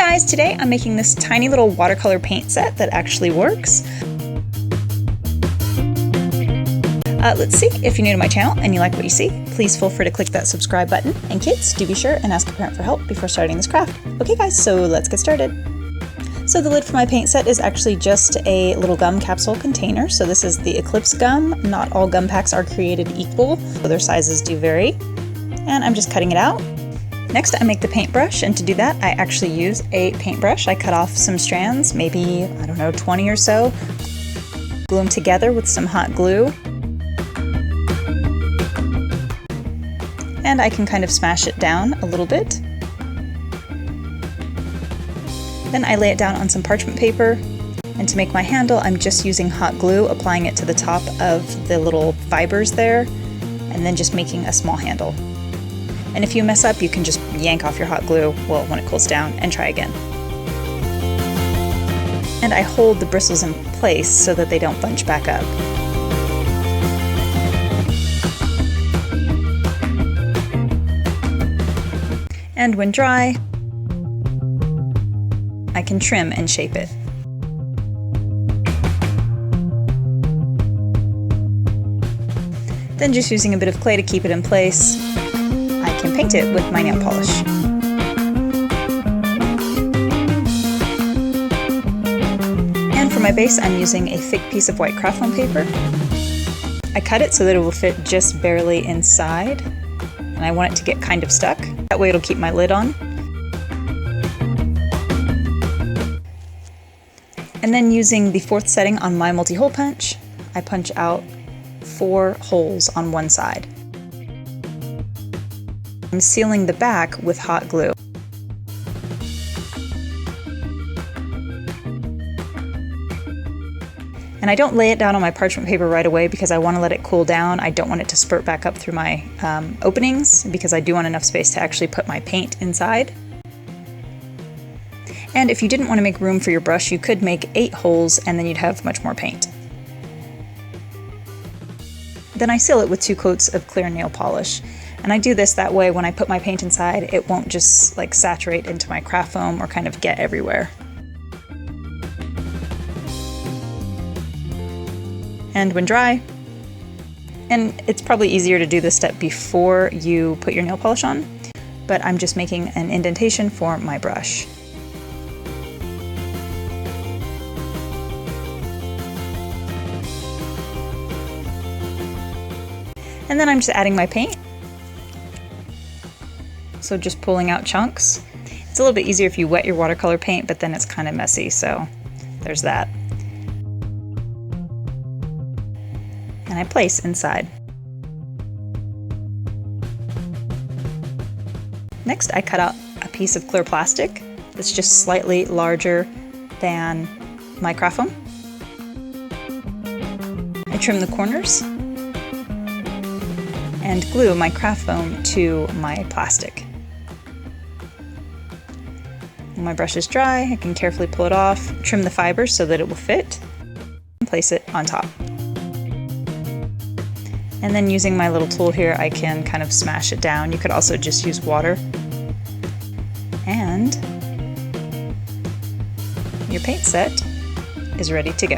guys, today I'm making this tiny little watercolor paint set that actually works. Let's see, if you're new to my channel and you like what you see, please feel free to click that subscribe button. And kids, do be sure and ask a parent for help before starting this craft. Okay guys, so let's get started. So the lid for my paint set is actually just a little gum capsule container. So this is the Eclipse gum. Not all gum packs are created equal, so their sizes do vary. And I'm just cutting it out. Next, I make the paintbrush, and to do that, I actually use a paintbrush. I cut off some strands, maybe, I don't know, 20 or so, glue them together with some hot glue, and I can kind of smash it down a little bit. Then I lay it down on some parchment paper, and to make my handle, I'm just using hot glue, applying it to the top of the little fibers there, and then just making a small handle. And if you mess up, you can just yank off your hot glue, well, when it cools down, and try again. And I hold the bristles in place so that they don't bunch back up. And when dry, I can trim and shape it. Then just using a bit of clay to keep it in place, I can paint it with my nail polish. And for my base, I'm using a thick piece of white craft foam paper. I cut it so that it will fit just barely inside, and I want it to get kind of stuck. That way it'll keep my lid on. And then using the 4th setting on my multi-hole punch, I punch out 4 holes on one side. I'm sealing the back with hot glue. And I don't lay it down on my parchment paper right away because I want to let it cool down. I don't want it to spurt back up through my openings because I do want enough space to actually put my paint inside. And if you didn't want to make room for your brush, you could make 8 holes and then you'd have much more paint. Then I seal it with 2 coats of clear nail polish. And I do this that way when I put my paint inside, it won't just like saturate into my craft foam or kind of get everywhere. And when dry, and it's probably easier to do this step before you put your nail polish on, but I'm just making an indentation for my brush. And then I'm just adding my paint. So just pulling out chunks. It's a little bit easier if you wet your watercolor paint, but then it's kind of messy, so there's that. And I place inside. Next, I cut out a piece of clear plastic that's just slightly larger than my craft foam. I trim the corners and glue my craft foam to my plastic. When my brush is dry, I can carefully pull it off, trim the fibers so that it will fit, and place it on top. And then using my little tool here, I can kind of smash it down. You could also just use water. And your paint set is ready to go.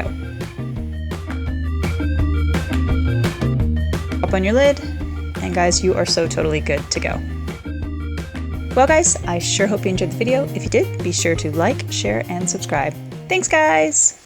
Up on your lid, and guys, you are so totally good to go. Well guys, I sure hope you enjoyed the video. If you did, be sure to like, share, and subscribe. Thanks guys!